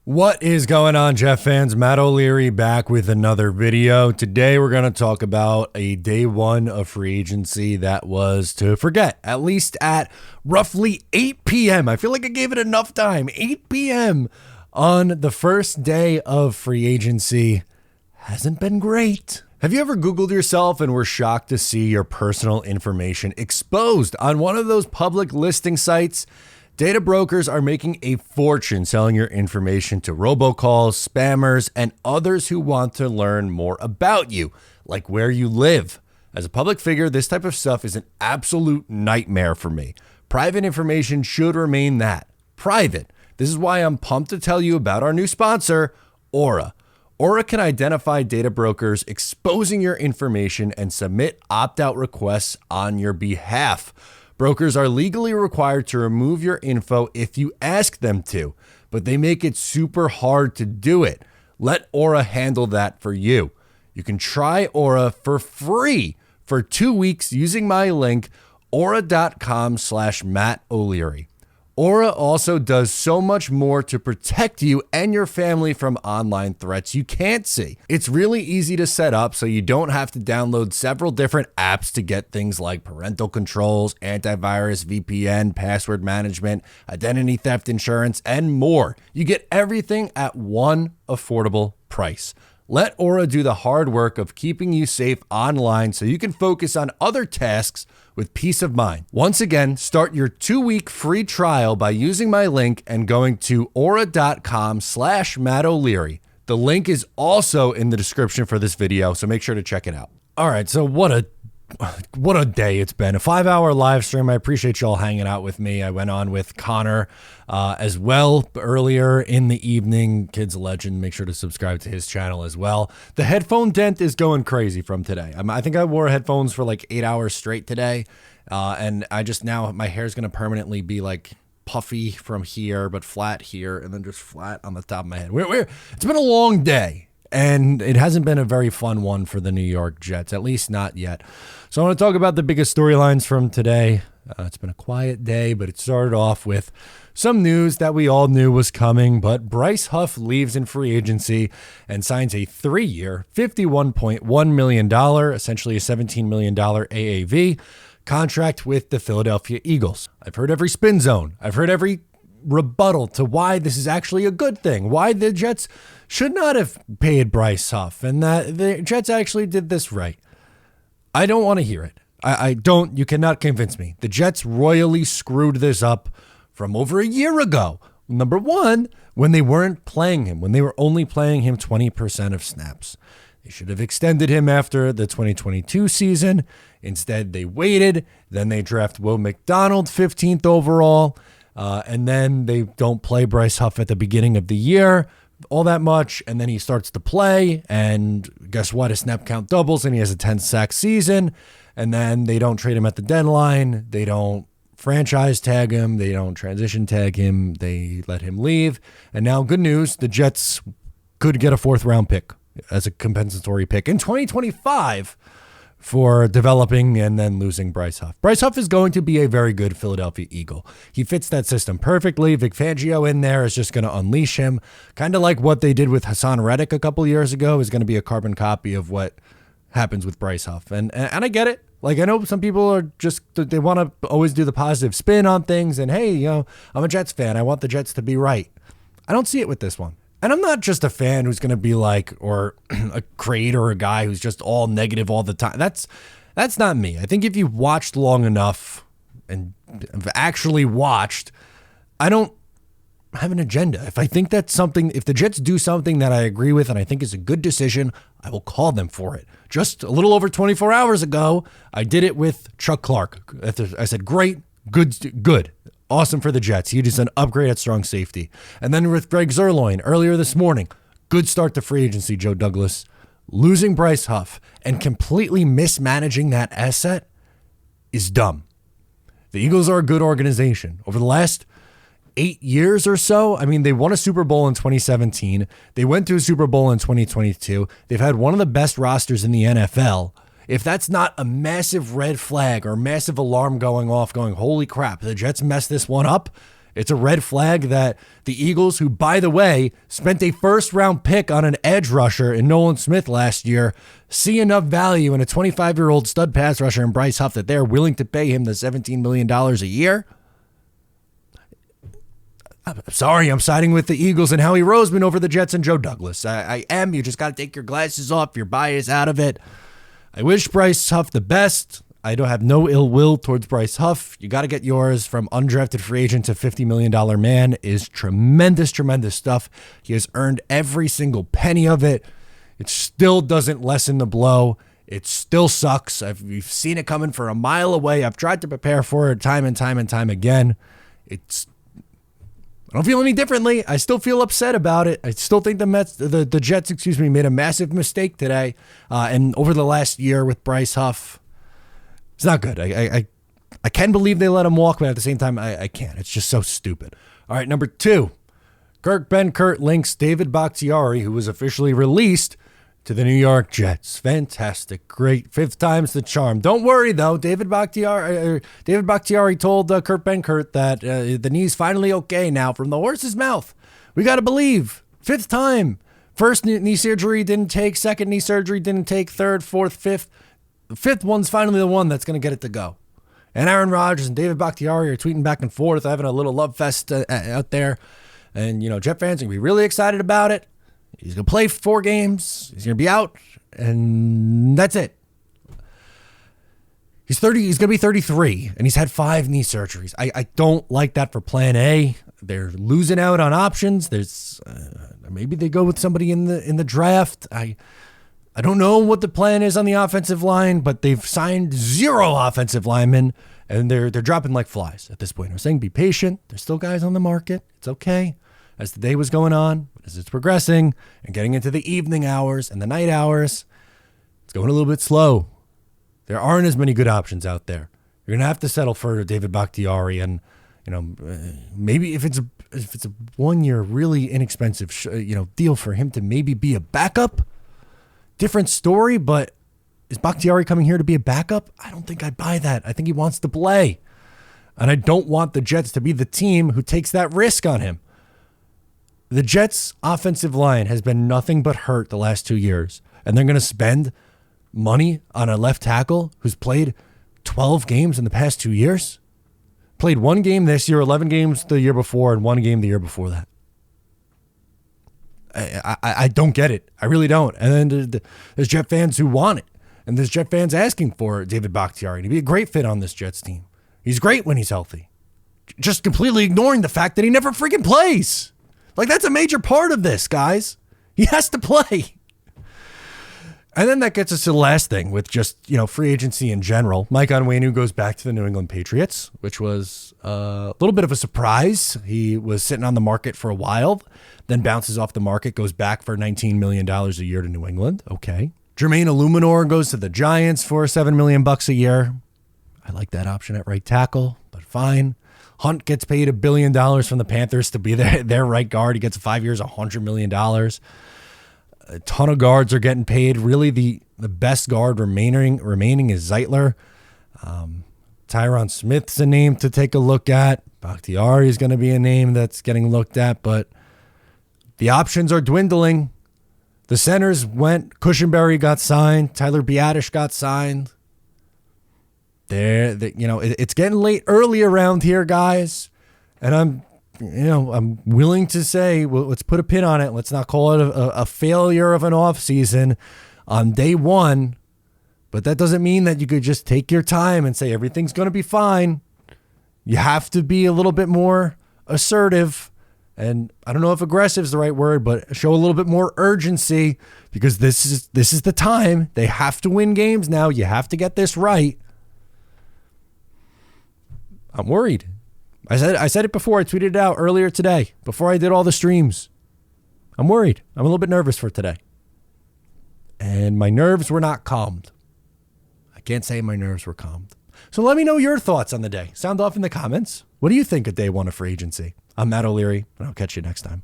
What is going on, Jeff fans? Matt O'Leary back with another video. Today we're going to talk about a day one of free agency that was to forget, at least at roughly 8 p.m. I feel like I gave it enough time. 8 p.m. on the first day of free agency hasn't been great. Have you ever Googled yourself and were shocked to see your personal information exposed on one of those public listing sites? Data brokers are making a fortune selling your information to robocalls, spammers, and others who want to learn more about you, like where you live. As a public figure, this type of stuff is an absolute nightmare for me. Private information should remain that, private. This is why I'm pumped to tell you about our new sponsor, Aura. Aura can identify data brokers exposing your information and submit opt-out requests on your behalf. Brokers are legally required to remove your info if you ask them to, but they make it super hard to do it. Let Aura handle that for you. You can try Aura for free for 2 weeks using my link, aura.com/Matt O'Leary. Aura also does so much more to protect you and your family from online threats you can't see. It's really easy to set up so you don't have to download several different apps to get things like parental controls, antivirus, VPN, password management, identity theft insurance, and more. You get everything at one affordable price. Let Aura do the hard work of keeping you safe online so you can focus on other tasks with peace of mind. Once again, start your 2-week free trial by using my link and going to aura.com/Matt O'Leary. The link is also in the description for this video, so make sure to check it out. All right, so what a day it's been. A 5-hour live stream. I appreciate y'all hanging out with me. I went on with Connor as well earlier in the evening. Kid's a legend. Make sure to subscribe to his channel as well. The headphone dent is going crazy from today. I think I wore headphones for like 8 hours straight today. And I just now, my hair's going to permanently be like puffy from here, but flat here, and then just flat on the top of my head. It's been a long day. And it hasn't been a very fun one for the New York Jets, at least not yet. So I want to talk about the biggest storylines from today. It's been a quiet day, but it started off with some news that we all knew was coming. But Bryce Huff leaves in free agency and signs a 3-year, $51.1 million, essentially a $17 million AAV contract with the Philadelphia Eagles. I've heard every spin zone. I've heard every rebuttal to why this is actually a good thing, why the Jets should not have paid Bryce Huff, and that the Jets actually did this right. I don't want to hear it. I don't. You cannot convince me. The Jets royally screwed this up from over a year ago. Number one, when they weren't playing him, when they were only playing him 20% of snaps. They should have extended him after the 2022 season. Instead, they waited. Then they draft Will McDonald 15th overall. And then they don't play Bryce Huff at the beginning of the year all that much, and then he starts to play, and guess what? His snap count doubles, and he has a 10-sack season, and then they don't trade him at the deadline. They don't franchise tag him. They don't transition tag him. They let him leave, and now, good news, the Jets could get a 4th-round pick as a compensatory pick in 2025 for developing and then losing Bryce Huff. Bryce Huff is going to be a very good Philadelphia Eagle. He fits that system perfectly. Vic Fangio in there is just going to unleash him. Kind of like what they did with Hassan Reddick a couple years ago is going to be a carbon copy of what happens with Bryce Huff. And I get it. Like, I know some people are just, they want to always do the positive spin on things. And hey, I'm a Jets fan. I want the Jets to be right. I don't see it with this one. And I'm not just a fan who's going to be like, or a creator or a guy who's just all negative all the time. That's not me. I think if you've watched long enough and have actually watched, I don't have an agenda. If I think that's something, if the Jets do something that I agree with and I think is a good decision, I will call them for it. Just a little over 24 hours ago, I did it with Chuck Clark. I said, great, good. Awesome for the Jets. He just an upgrade at strong safety. And then with Greg Zuerlein earlier this morning, good start to free agency, Joe Douglas. Losing Bryce Huff and completely mismanaging that asset is dumb. The Eagles are a good organization. Over the last 8 years or so, I mean, they won a Super Bowl in 2017. They went to a Super Bowl in 2022. They've had one of the best rosters in the NFL. If that's not a massive red flag or massive alarm going off, going, holy crap, the Jets messed this one up, It's a red flag that the Eagles, who, by the way, spent a first-round pick on an edge rusher in Nolan Smith last year, see enough value in a 25-year-old stud pass rusher in Bryce Huff that they're willing to pay him the $17 million a year. I'm sorry, I'm siding with the Eagles and Howie Roseman over the Jets and Joe Douglas. I am. You just got to take your glasses off, your bias out of it. I wish Bryce Huff the best. I don't have no ill will towards Bryce Huff. You got to get yours. From undrafted free agent to $50 million man is tremendous, tremendous stuff. He has earned every single penny of it. It still doesn't lessen the blow. It still sucks. We've seen it coming for a mile away. I've tried to prepare for it time and time and time again. I don't feel any differently. I still feel upset about it. I still think the Jets, made a massive mistake today. And over the last year with Bryce Huff, it's not good. I can believe they let him walk, but at the same time, I can't. It's just so stupid. All right, number 2. Kirk Benkert links David Bakhtiari, who was officially released, to the New York Jets. Fantastic. Great. 5th time's the charm. Don't worry, though. David Bakhtiari told Kirk Benkert that the knee's finally okay now from the horse's mouth. We got to believe. 5th time. First knee surgery didn't take. Second knee surgery didn't take. Third, fourth, fifth. The 5th one's finally the one that's going to get it to go. And Aaron Rodgers and David Bakhtiari are tweeting back and forth, having a little love fest out there. And, Jet fans are going to be really excited about it. He's going to play 4 games. He's going to be out. And that's it. He's 30. He's going to be 33. And he's had 5 knee surgeries. I don't like that for plan A. They're losing out on options. There's maybe they go with somebody in the draft. I don't know what the plan is on the offensive line, but they've signed 0 offensive linemen, and they're dropping like flies at this point. I'm saying be patient. There's still guys on the market. It's okay. As the day was going on, as it's progressing and getting into the evening hours and the night hours, it's going a little bit slow. There aren't as many good options out there. You're going to have to settle for David Bakhtiari, and maybe if it's a 1-year really inexpensive deal for him to maybe be a backup. Different story, but is Bakhtiari coming here to be a backup? I don't think I buy that. I think he wants to play. And I don't want the Jets to be the team who takes that risk on him. The Jets' offensive line has been nothing but hurt the last 2 years. And they're going to spend money on a left tackle who's played 12 games in the past 2 years? Played 1 game this year, 11 games the year before, and 1 game the year before that. I don't get it. I really don't. And then there's Jet fans who want it. And there's Jet fans asking for David Bakhtiari to be a great fit on this Jets team. He's great when he's healthy. Just completely ignoring the fact that he never freaking plays. Like, that's a major part of this, guys. He has to play. And then that gets us to the last thing with just, free agency in general. Mike Onwenu goes back to the New England Patriots, which was a little bit of a surprise. He was sitting on the market for a while, then bounces off the market, goes back for $19 million a year to New England. Okay. Jermaine Illuminor goes to the Giants for $7 million a year. I like that option at right tackle, but fine. Hunt gets paid $1 billion from the Panthers to be their right guard. He gets 5 years, $100 million. A ton of guards are getting paid. Really, the best guard remaining is Zeitler. Tyron Smith's a name to take a look at. Bakhtiari is going to be a name that's getting looked at, but the options are dwindling. The centers went. Cushenberry got signed. Tyler Biadasz got signed. It's getting late early around here, guys, and I'm willing to say, well, let's put a pin on it. Let's not call it a failure of an offseason on day 1. But that doesn't mean that you could just take your time and say everything's going to be fine. You have to be a little bit more assertive. And I don't know if aggressive is the right word, but show a little bit more urgency, because this is the time. They have to win games now. You have to get this right. I'm worried. I said it before. I tweeted it out earlier today before I did all the streams. I'm worried. I'm a little bit nervous for today. And my nerves were not calmed. I can't say my nerves were calmed. So let me know your thoughts on the day. Sound off in the comments. What do you think of day 1 of free agency? I'm Matt O'Leary, and I'll catch you next time.